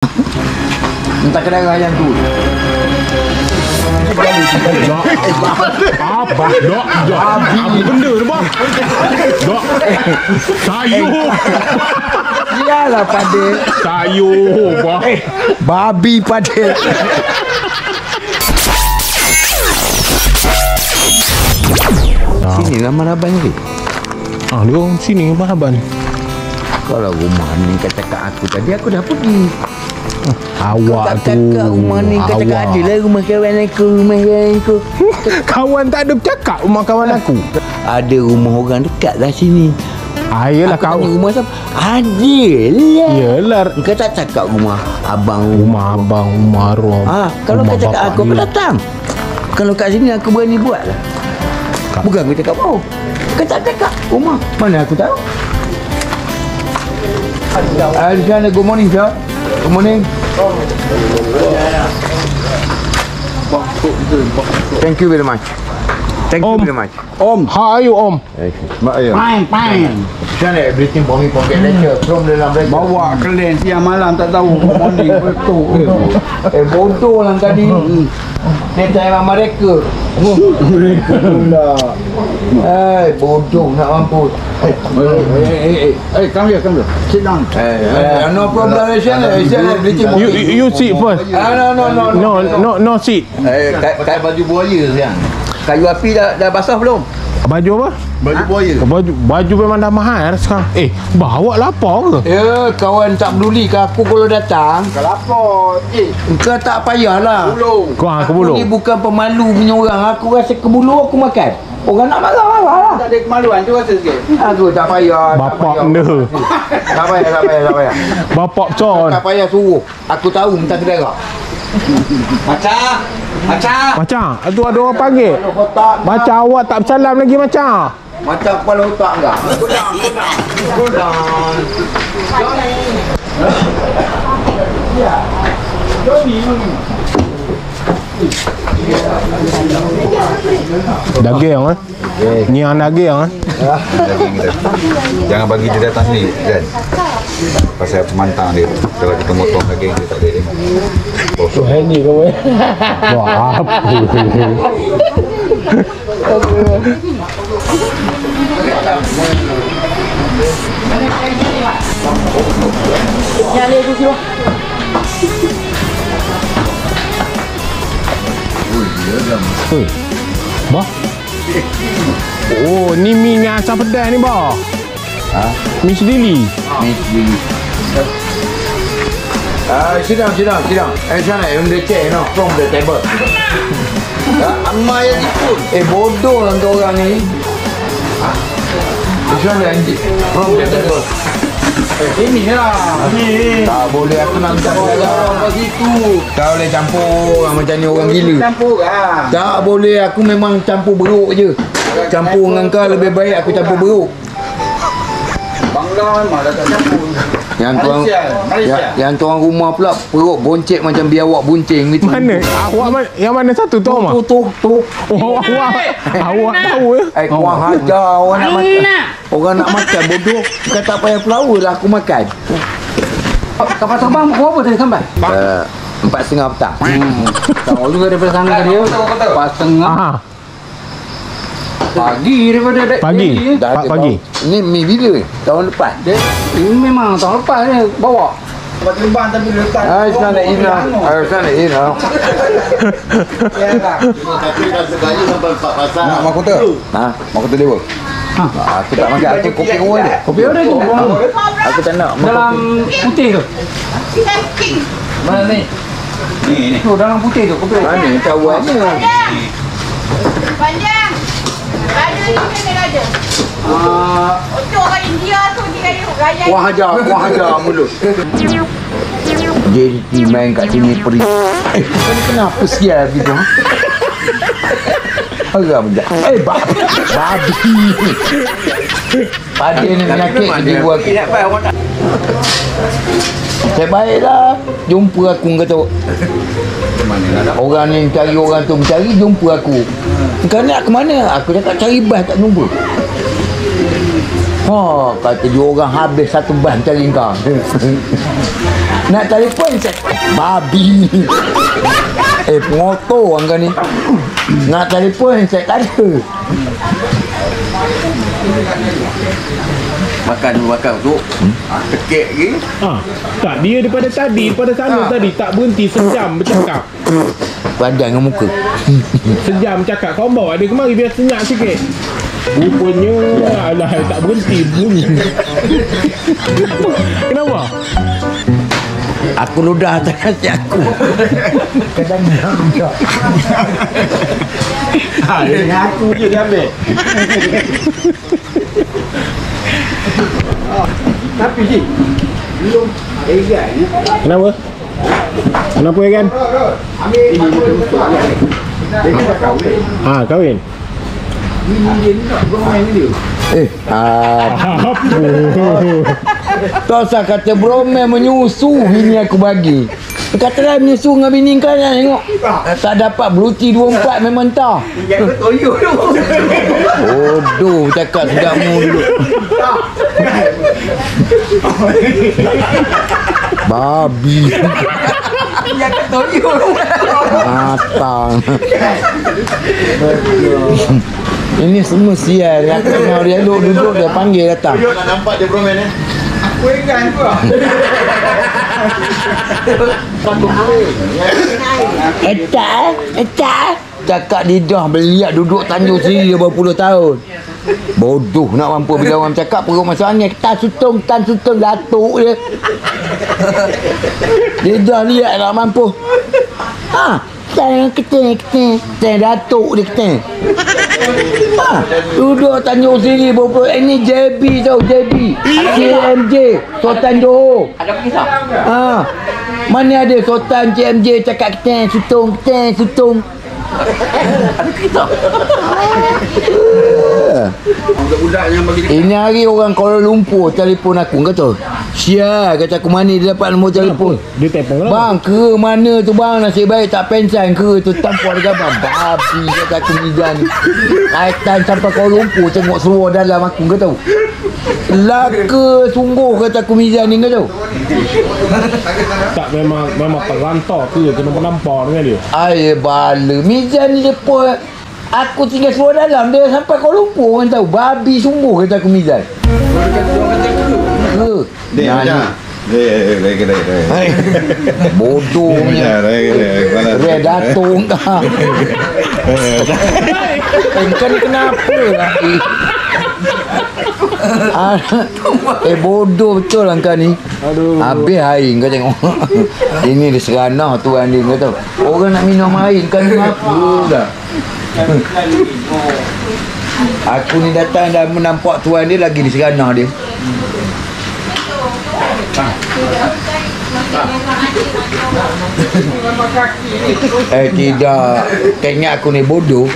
Entah kedai yang tu. Apa? Dok. Apa benda tu, bang? Dok. Sayur. Iyalah pada. Sayur, bang. Babi pada. Sini lah Maraban ni. Dia sini Maraban. Kalau rumah ni kau cakap aku tadi, aku dah pergi. Awak kau tu. cakap rumah ni, kau cakap ada lah rumah kawan aku, Kawan tak ada bercakap rumah kawan aku. Ada rumah orang dekat lah sini. Yelah aku kau. tanya rumah siapa? Ada lah. Yelah. Kau tak cakap rumah abang. Rumah abang, rumah arwah. Kalau kau cakap aku, aku datang. Kalau kat sini aku berani buat lah. Bukan aku cakap apa. Kau tak cakap rumah. Mana aku tahu? Alexander, good morning, sir. Good morning. Thank you very much. Thank you very much. Om, how are you, Om? Fine. Sana everything for me pocket lecture from dalam lecture. Bawa kelen siang malam tak tahu morning betul. Bodoh lah tadi. Dia tanya mereka. Bodoh nak mampus. Come here. Sit down. No problem, You sit first. No sit. Kayak baju buaya sekarang. Kayu api dah basah belum? Baju apa? Baju buaya. Baju memang dah mahal sekarang. Bawa lapar ke? Ya, kawan tak peduli ke aku kalau datang. Kau lapar. Kau tak payahlah. Aku bulu. Aku ni bukan pemalu punya orang. Aku rasa kebulu aku makan. Orang nak marah lah. Tak ada kemaluan tu rasa sikit. Aku tak payah. Bapak benda. Tak payah. Bapak con. Tak payah suruh. Aku tahu minta kedara. Macam tu ada orang panggil. Macam awak tak bersalam lagi macam. Macam kepala otak enggak? Godang. Daging Ni yang daging Daging kita. Jangan bagi dia datang sini kan. Pasal semantang dia. Kalau kita motong daging dia tak boleh tengok. Kosong. Ini kau wah apa Nyali tu sini. Bah. Oh, ni mi dengan asam pedas ni, bah. Mi sendiri. Sit down. Sana, on the chair, from the table. Ammai yang ikut. Bodoh lah kau orang ni. Sana, from the table. Ini lah. Tak boleh aku nak minta orang begitu. Tak boleh campur orang macam ni, orang gila. Campur lah. Tak boleh, aku memang campur beruk je. Campur dengan kau lebih baik aku campur beruk. Bangla memang dah tak campur. Yang tuan rumah pula perut boncek macam biawak buncing gitu. Mana? Yang mana satu tu, Mak? Tu. Awak tahu ya? Kurang hajar orang nak makan. Orang nak makan bodoh. Bukan tak payah flower lah aku makan. Kapal terbang pukul apa tadi sampai? 4:30 petang. Tahu juga daripada sana ke dia. 4:30 pagi daripada Pagi. Pagi. Ini mi bila? Tahun lepas. Ini memang tahun lepas ni bawa. Kapal terbang tapi letak. Sana Ina. Tapi dah segala sampai 4 pasal. Nak mahkota? Mahkota dewa. Aku tak makan. Aku kopi orang dia. Kopi ada tu. Aku tak nak. Dalam putih tu. Mana ni? Ni. Tu dalam putih tu kopi. Mana cawannya? Panjang. Ada ni memang ada. Untuk orang India tu dia raya. Wah hajar mulut. JT main kat sini peri. Ni kenapa sial gitu? Agak benda. Babi. Pada ni penyakit dia buat. Saya baiklah. Jumpa aku kata. Orang ni cari orang tu mencari, jumpa aku. Kau nak ke mana? Aku cakap cari bas tak jumpa. Kata dua orang habis satu ban cari kau. Nak telefon saya babi. Pengotor angka ni. Nak telefon saya tak ada. Makan tu. Tekek lagi. Tak, dia daripada sana tadi tak berhenti sejam bercakap. Badan dengan muka. Sejam cakap. Kau bawa dia kemari biar senyap sikit. Rupanya alah tak berhenti bunyi. Kenapa? Aku ludah atas kaki aku. Kadang-kadang ludah. Dengan aku je dia ambil. Tapi Ji, belum Egan ni. Kenapa? Kenapa Egan? Ini dia untuk Egan. Dia dah kahwin. Kahwin. Ini dia ni nak bermain dia. Apa? Tak usah kata bromel menyusu bini aku bagi. Kata lah menyusu dengan bini kau nak tengok. Tak dapat beruti 24 memang entah. Dia kata toyok tu. Bodoh cakap sedapmu dulu. Babi. Dia kata toyok tu. Matang. Ini semua sial. Aku tengok dia duduk dia panggil datang. Toyok tak nampak dia bromen ni. Aku Egan tu lah. Etak. Cakap lidah beliak duduk Tanjung Seri dia berpuluh tahun. Bodoh nak mampu bila orang cakap perut masuk angin. Tan sutung datuk dia. Lidah liak nak mampu. Tan keting. Tan datuk dia keting. Duduk Tanjung Seri berpuluh. Ini JB tau, JB. CMJ Sultan Johor. Ada kisah? Mana ada Sultan CMJ cakap keting sutung. Ada kisah? Budak-budak yang bagi Ini hari orang Kuala Lumpur telefon aku kata, "Sial," kata aku, "mana dia dapat nombor telefon?" Dia telefon lah. "Bang, ke mana tu bang? Nasib baik tak pensan ke tu tampar dekat bang." Babi kata aku Mizan ni. Kaitan sampai Kuala Lumpur tengok seluar dalam aku kata tahu. Laka sungguh kata aku Mizan ni kata tahu. Tak memang perantau ke kena menampar dengan dia. Ay bala Mizan ni depa aku tinggal seluar dalam dia sampai Kuala Lumpur kan tahu. Babi sungguh kata aku Mizan. Dia macam bodohnya Red datung dah. Kan kenapa lah bodoh betul lah kau ni. Habis air kau tengok. Ini dia seranah tuan dia kau tahu. Orang nak minum air kau ni apa dah. Aku ni datang dah menampak tuan dia lagi di seranah dia. Tidak. Tengok aku ni bodoh.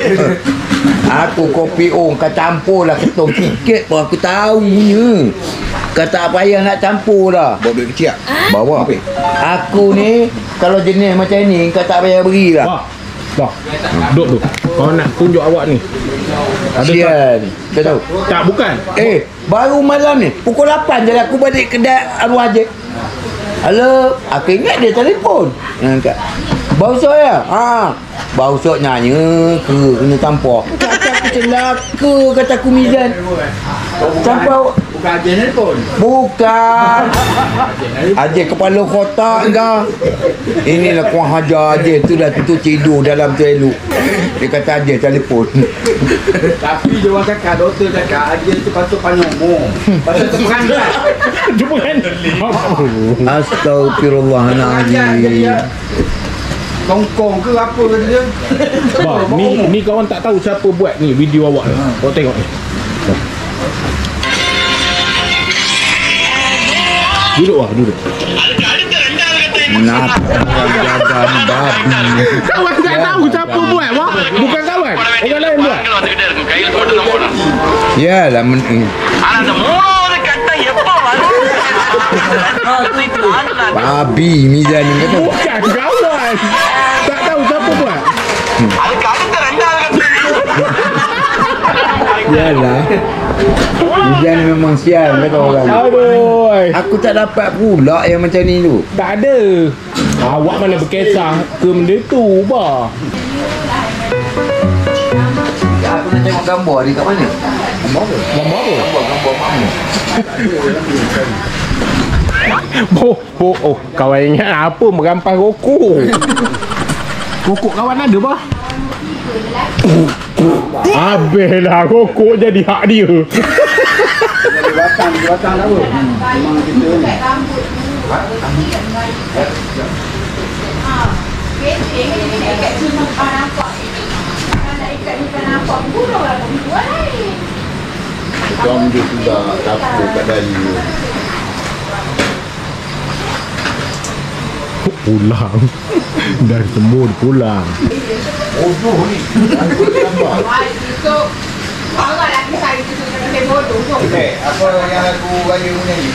Aku kopi kau campur lah ketong sikit pun aku tahunya. Kau tak payah nak campur dah. Bawa duit kecil tak? Bawa. Aku ni kalau jenis macam ni kau tak payah beri lah. Dah. Duduk tu. Kau nak tunjuk awak ni. Sial. Kau tahu? Tak, bukan. Baru malam ni pukul 8 je aku balik kedai Arwah je. Halo, aku ingat dia telefon. Bau sok ya? Bau sok nanya ke kena tampar. Kata aku celaka kata aku Mizan. Sampai bukan ajen telefon. Bukan. Ajen kepala kotak kau. Inilah kuah hajar ajen tu dah tu tidur dalam tu elok. Dia kata ajen telefon. Tapi dia orang cakap, doktor cakap ajen tu patut panomo. Patut terperantai. Jumpa kan? Astagfirullahaladzim. Kongkong ke apa kata dia? Bang, ni kawan tak tahu siapa buat ni video awak ni. Kau tengok ni. Duduk. Kenapa orang jaga ni babi? Kawan tak tahu siapa buat, wah. Bukan kawan. Orang lain buat. Yalah babi Mizan ni kata. Bukan kawan. Tak tahu siapa buat. Yalah Hujan memang sial kata orang. Aduh. Aku tak dapat pula yang macam ni tu. Tak ada. Awak mana berkisah ke benda tu, bah. Aku nak tengok gambar dia kat mana? Gambar apa? Gambar mana? Oh, kawan ingat apa merampas rokok. Rokok kawan ada, bah? Habislah rokok jadi hak dia. Batang tak apa. Memang kita ni. Jom dia sudah dapur kat Dayu. Pulang. Dah semua pulang. Bodoh ni. Orang lagi saya tu kena bodoh tu. Apa yang aku raya punya ni?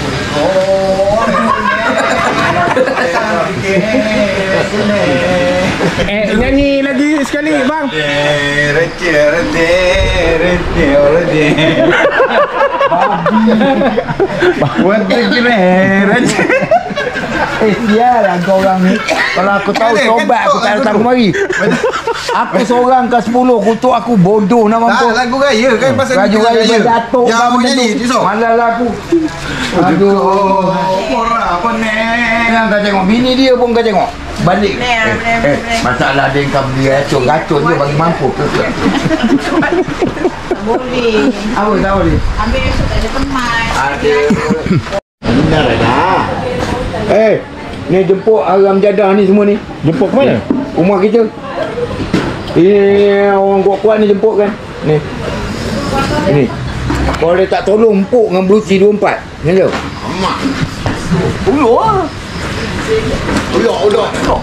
Nyanyi lagi sekali, bang. Sial lah kau orang ni. Kalau aku tahu sobat aku tak datang kemari. Aku seorang ke 10 kutuk aku bodoh nak mampu. Lagu raya kan pasal Raju raya jatuh yang kan abang macam nyanyi tu. esok. Malah lah aku. Aduh. Korang apa ni? Yang kau tengok bini dia pun kau tengok. Balik. Masalah dia kau beli racun dia bagi mampu ke. Boleh. Apa tahu dia? Ambil esok tak ada teman. Ada. Benar dah. Ni jemput Aram Jadah ni semua ni. Jemput ke mana? Rumah kita. Ini orang kuat-kuat ni jemput kan. Ni. Ini. Kalau dia tak tolong empuk dengan Bluetooth 24. Ni dia. Amak. Ulur lah.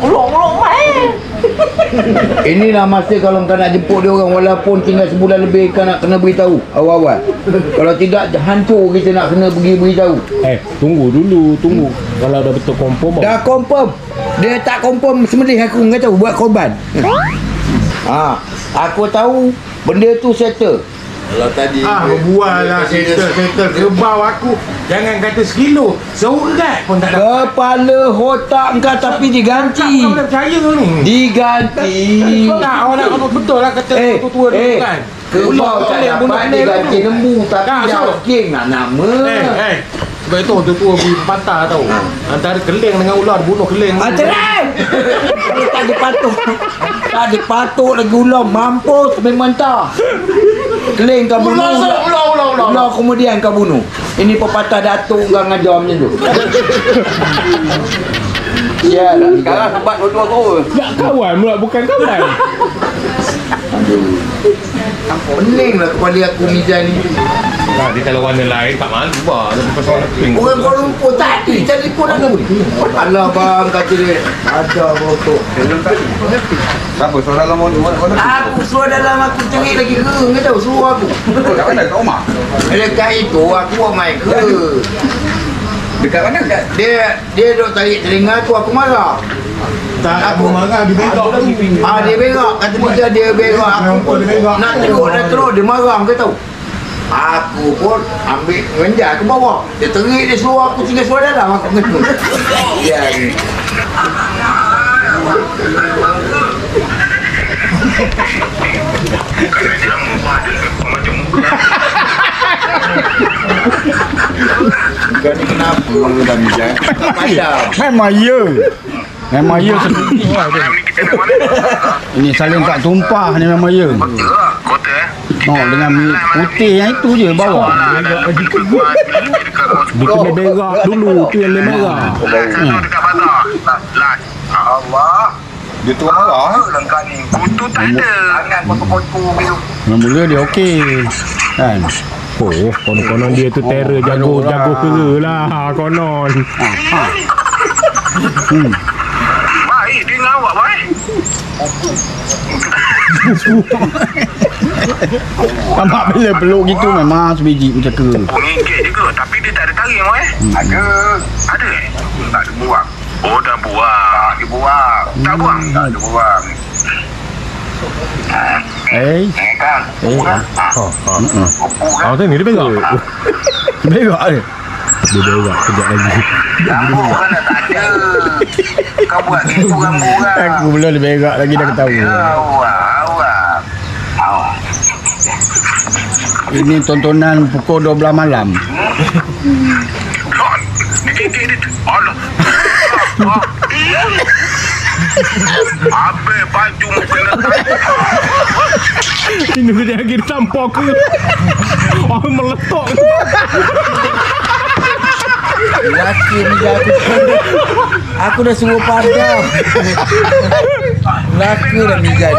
Ulur main. Inilah masa kalau kau nak jemput dia orang walaupun tinggal sebulan lebih kau nak kena beritahu awal-awal. Kalau tidak hancur kita nak kena pergi beritahu. Tunggu dulu, tunggu. Kalau dah betul confirm. Dah confirm. Dia tak confirm semelih aku kata buat korban. Aku tahu benda tu settle. Kalau tadi berbual lah settle kerbau aku. Jangan kata sekilo, seurat pun tak dapat. Kepala otak kau tapi diganti. Kau boleh percaya kau ni? Diganti. Tak, orang nak betul lah kata tua-tua dulu kan. Kerbau tak dapat diganti lembu tapi dah king nak nama. Sebab itu tua-tua pergi patah tau. Antara keling dengan ular bunuh keling. Cerai! Tak dipatut. Tak dipatut lagi ular. Mampus memang tak. Keling kau bunuh. Ular kemudian kau bunuh. Ini pepatah datuk kau ngajar macam tu. Ya, sekarang sebab dua-dua kau. Tak kawan pula, bukan kawan. Pening lah kepala aku Mizan ni. Nah, dia kalau warna lain tak malu bah. Tapi pasal warna pink. Orang Kuala Lumpur tadi telefon aku. Alah bang kata dia. Ada botok. siapa suara dalam mana? Aku suruh dalam aku cerit lagi ke. Kau tahu suruh aku. Kat mana? Kat rumah? Dekat itu aku main ke. Dekat mana? Dia duk tarik telinga tu aku marah. Tak, aku marah dia berak lagi. Dia berak. Kata dia berak. Aku pun nak teruk dia marah kau tahu. Aku pun ambil rendah ke bawah. Dia terik dia suruh aku tinggal suara dalam aku kena. Ya ni. Kau ni kenapa dah Mizan? Tak padam. Memang ya. Memang ya. Ini saling tak tumpah ni memang ya. Dengan putih yang itu je bawah. Dia kena berak dulu. Tu yang dia marah. Allah. Dia tu marah. Lengkap ni. Kutu tak ada. Jangan kotor-kotor gitu. Mula dia okey. Kan? Oh, konon-konon dia tu terror jago kera lah. Konon. Baik, dia dengan awak, baik. Nampak bila peluk gitu memang sebiji macam tu. Oh, ngigit je ke? Tapi dia tak ada taring, Ada. Ada Tak ada buang. Oh, dah buang. Tak ada buang. Tak buang? Tak ada buang. Kan? Tu ni dia berak. Berak dia. Dia berak kejap lagi. Rambut kan dah tak ada. Kau buat gitu rambut kan. Aku belum dia berak lagi dah ketawa. Awak. Ini tontonan pukul 12 malam. Allah. Habis baju kena Ini dia lagi tampok ke. Orang meletak. Laki ni dah aku dah suruh padam. Laki dah mizan.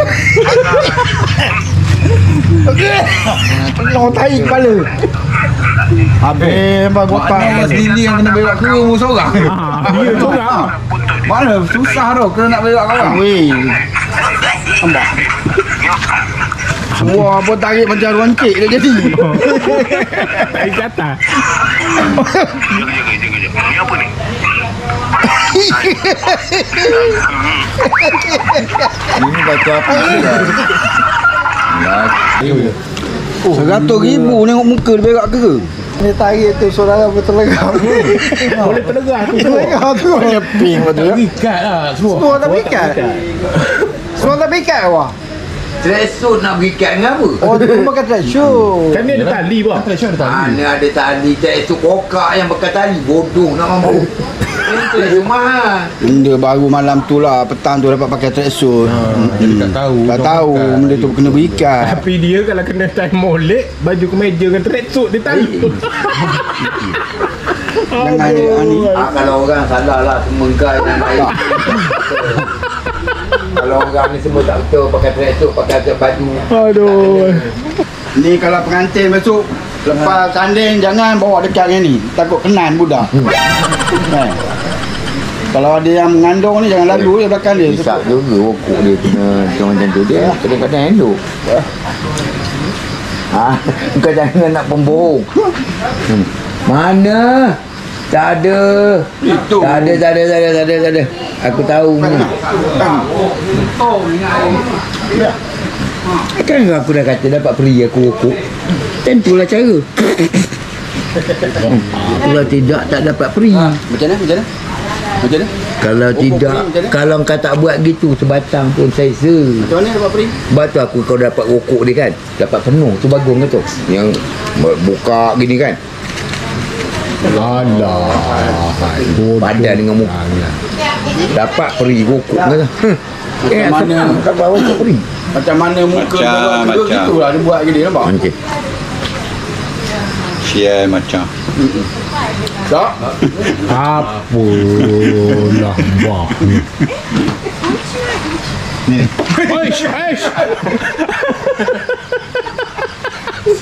Tolong tarik kepala. Habis bang gopak. Mas Lili yang kena berak kerung seorang. Dia seorang. Mana susah tu kena nak berak kawan. Weh. Nampak. Semua pun tarik macam runcit dia jadi. Tarik ke atas. Jaga. Ni apa ni? Ini batu apa ni? 100,000 nengok muka dia berak ke? Ni tarik tu saudara betul legam. Boleh terlegah tu. Legam tu nyeping betul. Ikat lah semua. Semua tak berikat. Semua tak berikat awak. Tracksuit nak berikat dengan apa? Oh, tu pakai tracksuit. Kan dia ada tali bang. Mana ada tali tracksuit kokak yang pakai tali. Bodoh nak mampu. Itu semua. Benda baru malam tu lah, petang tu dapat pakai tracksuit. Tak tahu. Tak tahu benda tu kena berikat. Tapi dia kalau kena time molek, baju kemeja dengan tracksuit dia tali. Jangan dia ni. Kalau orang salah lah semua guys yang baik. Kalau orang ni semua tak betul pakai tracksuit, pakai baju. Aduh. Ni kalau pengantin masuk lepas tanding jangan bawa dekat dengan ni. Takut kenan budak. Kan? Kalau ada yang mengandung ni jangan lalu dia belakang dia. Bisa juga rokok dia kena macam tu dia. Kadang-kadang elok. Kau jangan nak pembohong. Mana? Tak ada. Itu. Tak ada. Aku tahu ni. Kan aku dah kata dapat peri aku rokok. Tentulah cara. Kalau tidak tak dapat peri. Macam mana? Kalau tidak, kalau kau tak buat gitu sebatang pun saya Macam mana dapat peri? Sebab tu aku kau dapat rokok dia kan. Dapat penuh tu bagus ke tu. Yang buka gini kan. Alah. Padan dengan muka. Dapat peri rokok ke tu. Macam mana? Dapat rokok peri. Macam mana muka Macam. gitulah dia buat gini nampak? Okey. Share macam. Tak? Apalah bah ni. Aish.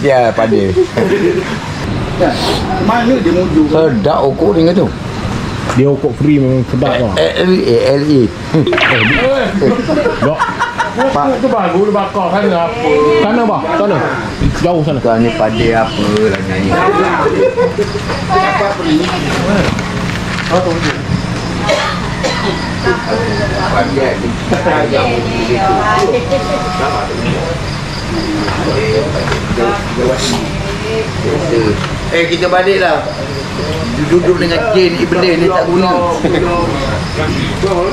Ya pada. Mana dia muju? Sedap rokok ni tu. Dia rokok free memang sedap tau. LA. Dok. Pak tu bagus dia bakar sana apa? Sana bah, sana. Jauh sana. Kau ni pada apa lah nyanyi. Dapat peri. Oh, tu. Kita balik lah. Duduk dengan Jin ni benda ni tak guna.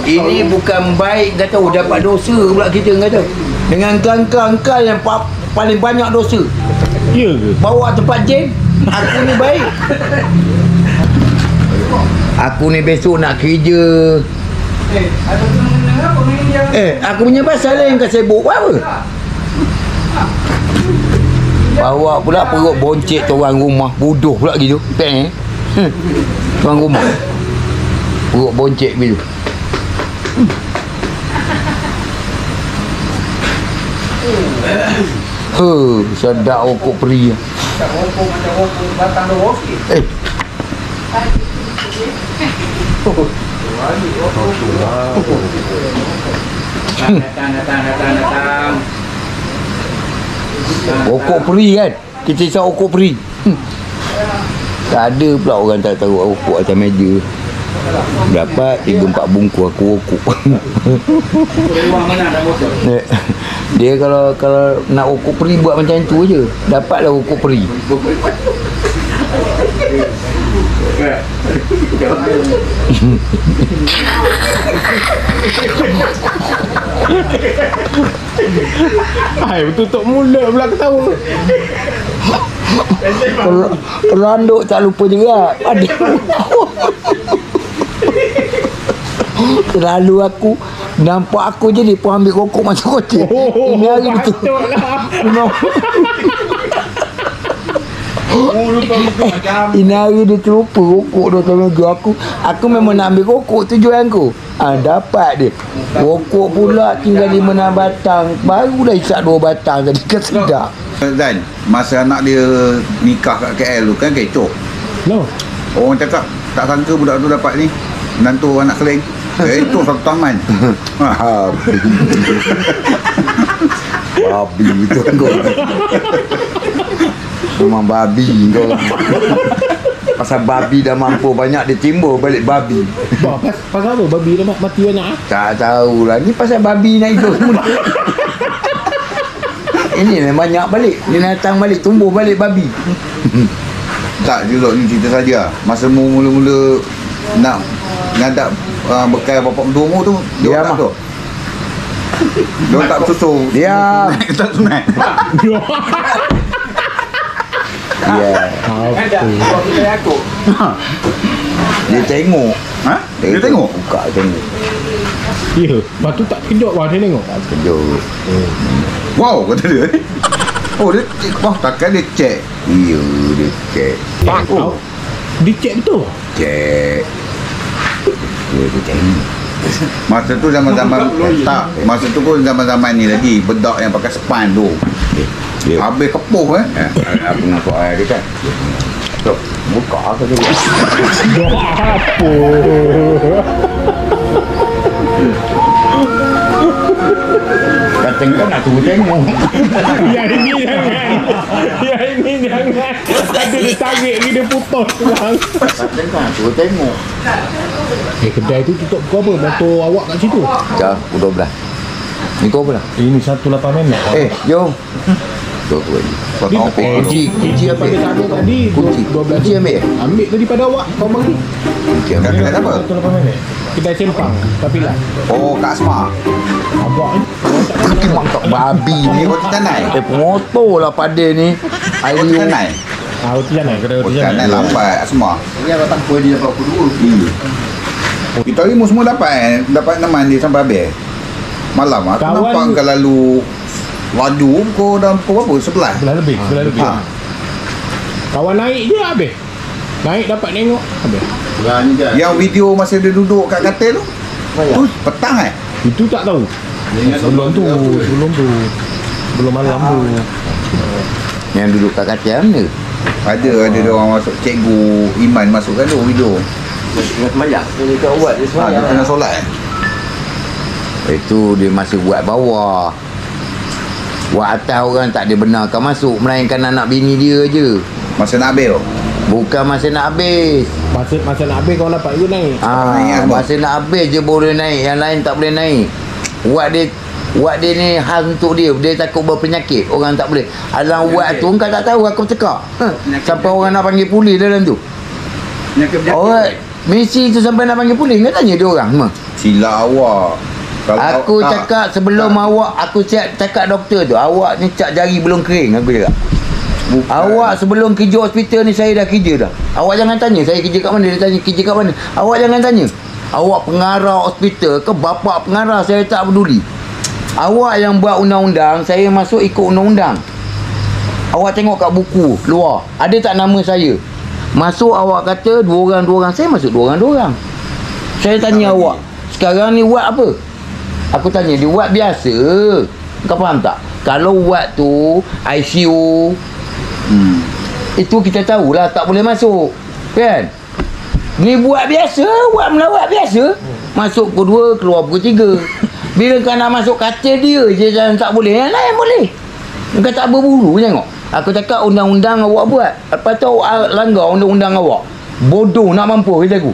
Ini bukan baik kata dapat dosa pula kita kata. Dengan angka-angka yang paling banyak dosa. Ya ke? Bawa tempat Jin. Aku ni baik. Aku ni besok nak kerja. Aku punya pasal yang kau sibuk apa? Bawa pula perut boncet tu orang rumah. Bodoh pula gitu. Tuan rumah perut boncet gitu. Sedap rokok peri. Macam rokok batang tu okey. Datang. Rokok peri kan. Kita isap rokok peri. Tak ada pula orang tak tahu rokok atas meja. Dapat 3-4 bungkus aku okok. Dia kalau nak okok peri buat macam tu je. Dapatlah okok peri. Hai, tutup mulut pula ketawa. Randuk tak lupa juga. Ada. Terlalu aku nampak aku je dia pun ambil kokok macam kocik. Ini hari tu. Ini hari dia terlupa kokok dia atas meja aku memang nak ambil kokok tujuan aku. Dapat dia. Kokok pula tinggal 5-6 batang. Baru dah isap 2 batang tadi kan sedap. Dan masa anak dia nikah kat KL tu kan kecoh. No. Orang cakap tak sangka budak tu dapat ni menantu anak keleng. Itu satu taman. Babi tu kau. Memang babi kau. Pasal babi dah mampu banyak dia timbul balik babi. Pasal apa babi dah mati banyak ah? Tak tahulah. Ni pasal babi nak hidup semula. Ini lah banyak balik. Dia datang balik tumbuh balik babi. Tak juga ni cerita saja. Masa mula-mula nak ngadap bekal bapak mentua umur tu dia tak tu. Dia tak bersusun. Dia tak sunat. Ya. Dia tengok. Ha? Dia tengok. Buka tengok. Ya, lepas tu tak kejut bang dia tengok. Tak kejut. Wow, kata dia. Oh, dia wah takkan dia cek. Ya, dia cek. Oh. Dia cek betul? Cek. Dia tengok. Masa tu zaman-zaman tak. Masa tu pun zaman-zaman ni lagi bedak yang pakai span tu. Dia Habis kepuh aku nampak air dia kan. Tok, buka ke dia. Apa? Kata kau nak tunggu tengok. Yang ini jangan. Yang ini jangan. Ada dia tarik ni dia putus bang. Kata kau nak tunggu tengok. Kedai tu tutup pukul apa? Motor awak kat situ? Jauh, pukul 12. Ni kau apa dah? Ini 1.8 minit. Jom. Kau lagi. Kau tahu apa? Kunci apa? Dia tak ada tadi. Kunci ambil. Ambil daripada awak. Kau bagi. Kunci ambil. Kedai apa? 1.8 minit. Kedai sempang. Tapi lah. Oh, Kak Asma. Abang ni. Kaki mangkak babi Ni ni. roti canai. Motor lah pada ni. Roti canai. Roti canai. Kedai roti Roti canai canai. lambat Asma. Ini apa tanpa dia apa aku dulu. Kita lima semua dapat dapat neman dia sampai habis. Malam aku Kawan- nampak kau lalu laju kau dalam pukul berapa? 11. Sebelah lebih. Sebelah lebih. Ha. Kawan naik je habis. Naik dapat tengok habis. Yang video masa dia duduk kat katil tu. Tu petang Itu tak tahu. Sebelum tu. Belum malam tu. Yang duduk kat katil mana? Ada dia orang masuk cikgu Iman masuk kan tu video. Tengah semayang. Dia tak buat dia Ha, dia tengah solat Itu dia masih buat bawah. Buat atas orang tak ada benarkan masuk, melainkan anak bini dia je. Masa nak habis tu. Bukan masa nak habis. Masa nak habis kau dapat ke naik? naik, Masa nak habis je boleh naik, yang lain tak boleh naik. Buat dia ni hal untuk dia. Dia takut berpenyakit, orang tak boleh. Alang buat tu kau tak tahu aku cakap. Sampai orang nak panggil polis dalam tu. Orang misi tu sampai nak panggil polis, kau tanya dia orang semua. Silap awak. Aku cakap sebelum awak, aku cakap doktor tu, awak ni cap jari belum kering, aku cakap. Awak sebelum kerja hospital ni saya dah kerja dah. Awak jangan tanya saya kerja kat mana, dia tanya kerja kat mana. Awak jangan tanya. Awak pengarah hospital ke bapak pengarah, saya tak peduli. Awak yang buat undang-undang, saya masuk ikut undang-undang. Awak tengok kat buku luar, ada tak nama saya? Masuk awak kata 2 orang, saya masuk 2 orang. Saya tanya awak, sekarang ni ward apa? Aku tanya dia, ward biasa. Kau faham tak? Kalau ward tu ICU, itu kita tahulah tak boleh masuk, kan? Ni buat biasa, buat melawat biasa. Masuk pukul 2, keluar pukul 3. Bila kau nak masuk katil dia je yang tak boleh, yang lain boleh. Kau tak berburu tengok. Aku cakap undang-undang awak buat, lepas tu awak langgar undang-undang awak. Bodoh nak mampu kata aku.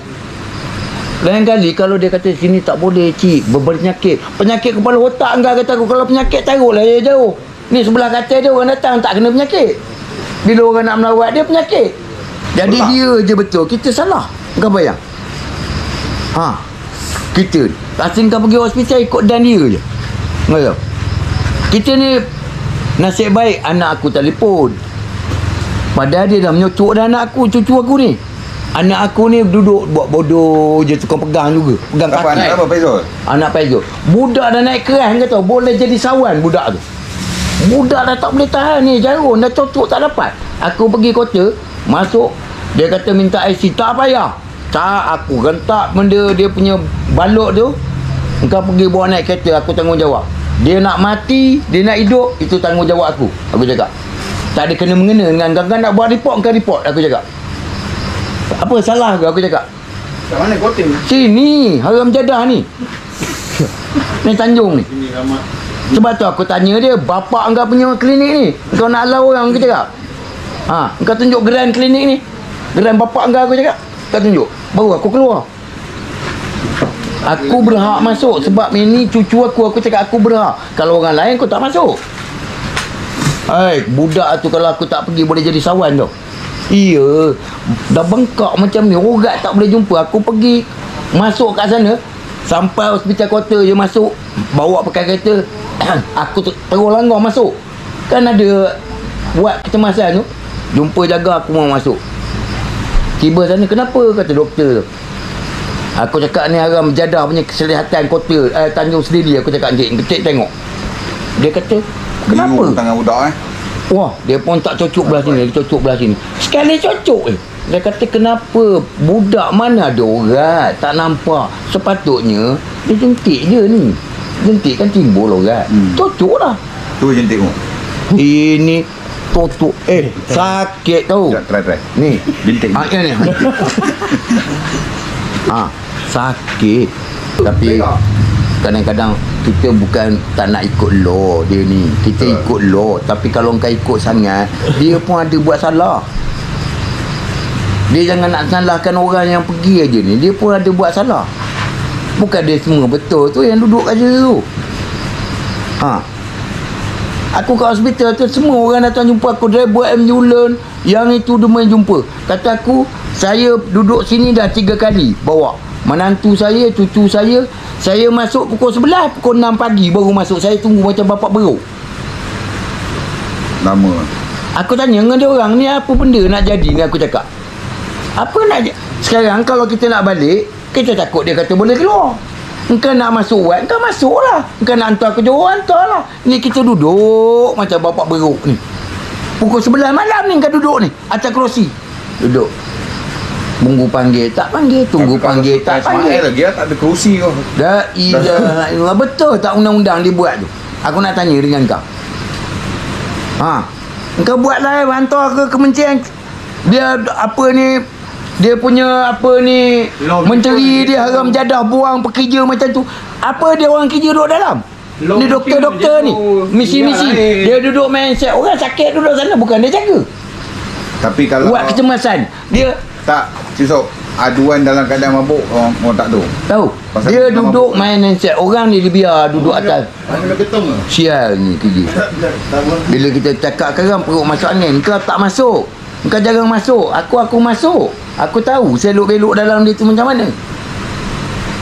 Lain kali kalau dia kata sini tak boleh cik, berpenyakit. Penyakit kepala otak engkau kata aku. Kalau penyakit taruhlah dia jauh. Ni sebelah katil dia orang datang tak kena penyakit. Bila orang nak melawat dia penyakit. Jadi dia je betul, kita salah. Engkau bayang. Kita asyik kau pergi hospital ikut dan dia je. Engkau tahu. Kita ni nasib baik anak aku telefon. Padahal dia dah menyocok dah anak aku, cucu aku ni. Anak aku ni duduk buat bodoh je, tukang pegang juga. Pegang kaki. Anak apa Faizul? Anak Faizul. Budak dah naik keras kata boleh jadi sawan budak tu. Budak dah tak boleh tahan ni, jarun dah cocok tak dapat. Aku pergi kota, masuk, dia kata minta IC, tak payah. Tak, aku rentak benda dia punya balok tu. Engkau pergi bawa naik kereta, aku tanggungjawab. Dia nak mati, dia nak hidup, itu tanggungjawab aku. Aku cakap. Tak ada kena-mengena dengan kau nak buat report, kau report, aku cakap. Apa salah ke aku cakap? Kat mana kota ni? Sini, Haram Jadah ni. Ni Tanjung ni. Sebab tu aku tanya dia, bapak engkau punya klinik ni, kau nak halau orang, aku cakap. Engkau tunjuk geran klinik ni. Geran bapak engkau, aku cakap. Kau tunjuk. Baru aku keluar. Aku berhak masuk sebab ini cucu aku cakap aku berhak. Kalau orang lain aku tak masuk. Budak tu kalau aku tak pergi boleh jadi sawan tu. Iya, dah bengkak macam ni, urat tak boleh jumpa. Aku pergi masuk kat sana, sampai hospital kota je masuk, bawa pakai kereta. Aku terus langgar masuk. Kan ada buat kecemasan tu. Jumpa jaga aku mau masuk. Tiba sana, kenapa? Kata doktor tu. Aku cakap ni Haram Jadah punya kesihatan kota Tanjung sendiri. Aku cakap cik tengok. Dia kata kenapa? Biru tangan budak Wah, dia pun tak cocok belah sini, dia cocok belah sini. Sekali cocok Dia kata kenapa? Budak mana ada urat, tak nampak. Sepatutnya dia jentik je ni. Jentik kan timbul urat. Cocok lah. tu jentik mu. Ini cocok. Sakit tau. Try. Ni Jentik. ni. Sakit. Tapi kadang-kadang kita bukan tak nak ikut law dia ni. Kita ikut law. Tapi kalau kau ikut sangat, dia pun ada buat salah. Dia jangan nak salahkan orang yang pergi aja ni. Dia pun ada buat salah. Bukan dia semua betul tu yang duduk kat situ tu. Aku kat hospital tu, semua orang datang jumpa aku. Driver ambulans, yang itu dia main jumpa. Kata aku, saya duduk sini dah 3 kali bawa menantu saya, cucu saya. Saya masuk pukul 11, pukul 6 pagi baru masuk. Saya tunggu macam bapak beruk. Lama. Aku tanya dengan dia orang, ni apa benda nak jadi ni? Aku cakap, apa nak sekarang kalau kita nak balik, kita takut dia kata boleh keluar. Engkau nak masuk wad, engkau masuklah. Engkau nak hantar ke Johor, hantarlah. Ni kita duduk macam bapak beruk ni. Pukul 11 malam ni engkau duduk ni atas kerusi. Duduk. Tunggu panggil, tak panggil. Tunggu panggil, tak panggil. Lagi tak ada kerusi kau. La ilaha illallah. Betul tak undang-undang dia buat tu? Aku nak tanya dengan kau. Engkau buatlah hantar ke kementerian. Dia apa ni, dia punya apa ni, menteri dia Haram Jadah buang pekerja macam tu. Apa dia orang kerja duduk dalam? Ni doktor-doktor ni, misi-misi. Dia duduk main set. Orang sakit duduk sana, bukan dia jaga. Tapi kalau Buat kecemasan. Dia tak Cusok, aduan dalam keadaan mabuk, orang tak tahu. tahu. Pasal Dia dia duduk mabuk. main handset. Orang ni dia biar duduk atas. Ada ketong ke? Sial ni kerja. Bila kita cakap sekarang perut masuk angin, kau tak masuk. Kau jarang masuk. Aku masuk. Aku tahu selok-belok dalam dia tu macam mana.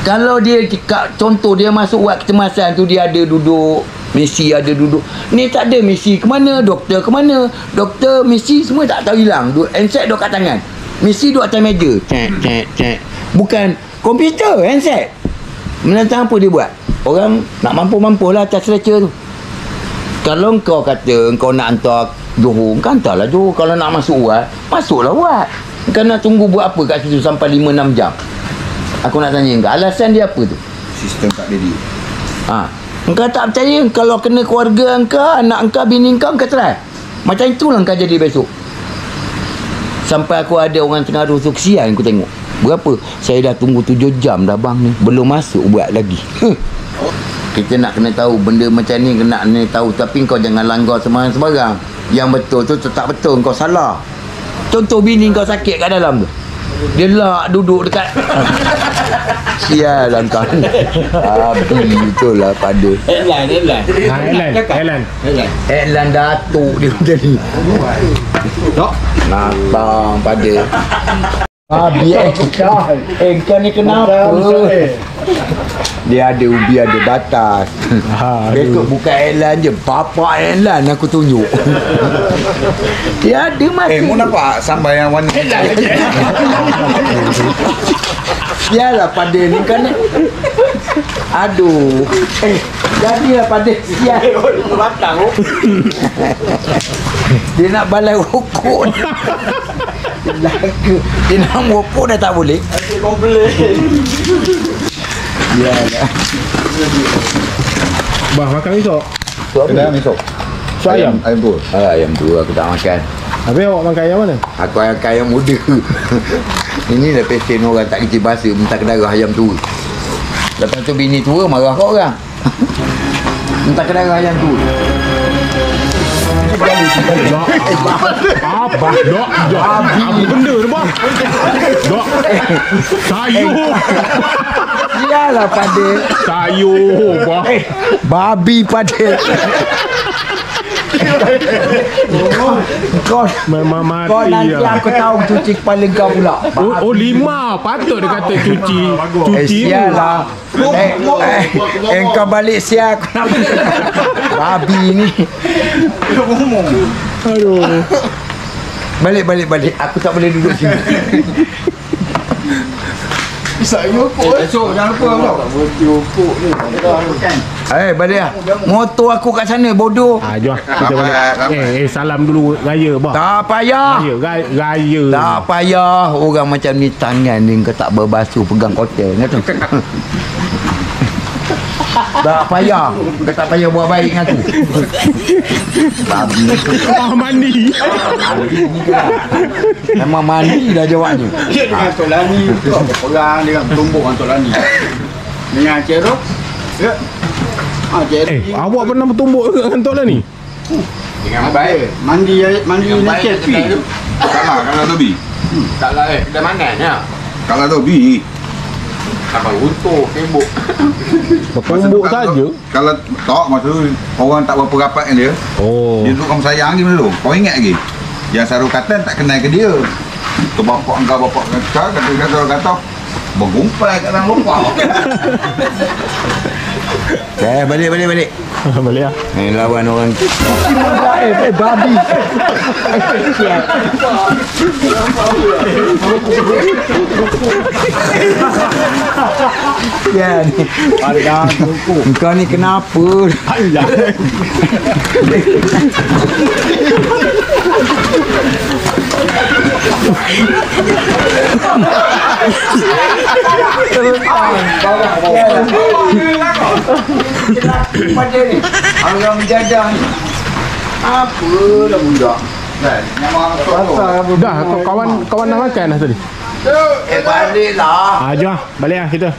Kalau dia contoh dia masuk buat kecemasan tu, dia ada duduk, misi ada duduk. Ni tak ada misi ke mana, doktor ke mana. Doktor, misi semua tak tahu hilang. Handset duduk kat tangan. Misi duduk atas meja. Cek. Bukan komputer, handset. Menentang apa dia buat? Orang nak mampu-mampu lah atas stretcher tu. Kalau kau kata kau nak hantar Johor, kau hantarlah Johor. Kalau nak masuk Wat, masuklah Wat. Kau nak tunggu buat apa kat situ sampai 5-6 jam? Aku nak tanya kau, alasan dia apa tu? Sistem tak ready. Engkau tak percaya, kalau kena keluarga engkau, anak engkau, bini engkau try. Macam itulah engkau jadi besok. Sampai aku ada orang tengah rusuk, kesian aku tengok. Berapa? Saya dah tunggu 7 jam dah bang ni, belum masuk buat lagi. Kita nak kena tahu benda macam ni, kena tahu. Tapi kau jangan langgar sembarang-sembarang. Yang betul tu tak betul, kau salah. Contoh bini kau sakit kat dalam tu, Dia lah duduk dekat. Sialan kan. Habis betul lah pada. Elan datuk dia macam ni. Natang pada. Habis engkau ni kenapa? Dia ada ubi ada batas. Besok buka Elan je. Bapak Elan aku tunjuk. Dia ada masa. Mu nampak sambal yang warna Elan. Sialah pada ni kan. Aduh. Jadilah pada sial. Batang. Dia nak balai rokok. Dia nak rokok dah tak boleh. Ya lah. Bah, makan besok. Kena besok. So ayam. Ayam tu. Ayam tu aku tak makan. Habis awak makan ayam mana? Aku ayam muda. Ini dah pesen orang tak kecil bahasa minta kedarah ayam tu. Lepas tu bini tua marah kau orang. Minta kedarah ayam tu. Apa? Dok. Apa benda tu, bang? Dok. Sayur. Iyalah pada. Sayur, bang. Babi pada. Memang mati. Kau nanti aku tahu cuci kepala kau pula. Oh, 5. Patut dia kata cuci. Cuci. Sialah. Engkau balik sial aku nak babi ni. Aduh. Balik. Aku tak boleh duduk sini. Esok jangan lupa tau. Balik lah. Motor aku kat sana bodoh. Jom kita balik. Salam dulu raya, bah. Tak payah. Raya. Tak payah. Orang macam ni tangan ni kau tak berbasuh pegang kotel. Ingat tu. Tak payah. Kau tak payah buat baik dengan aku. Babi. Mandi. Memang mandi dah jawabnya. Dengan Tok Lani tu orang dia tumbuk dengan Tok Lani. Dengan Cerok. Ya. Cerok. Awak pernah bertumbuk dengan Tok Lani? Dengan baik. Mandi ni kepi. Kalah kalau Tobi. Kalah kedai mana ya? Kalah Tobi. Abang untuk tembok. Bertumbuk saja. Kalau tak masa tu orang tak berapa rapat dengan dia. Oh. Dia duduk kamu sayang lagi benda tu. Kau ingat lagi? Yang sarukatan tak kenal ke dia. Tu bapak kata bergumpai kat dalam lupa. Balik. Balik lah. Lawan orang babi. Ya ni. Kau ni kenapa? Pada ni orang menjadah ni apa dah budak Dah, kawan dah makan dah tadi. baliklah. Jom balik lah kita.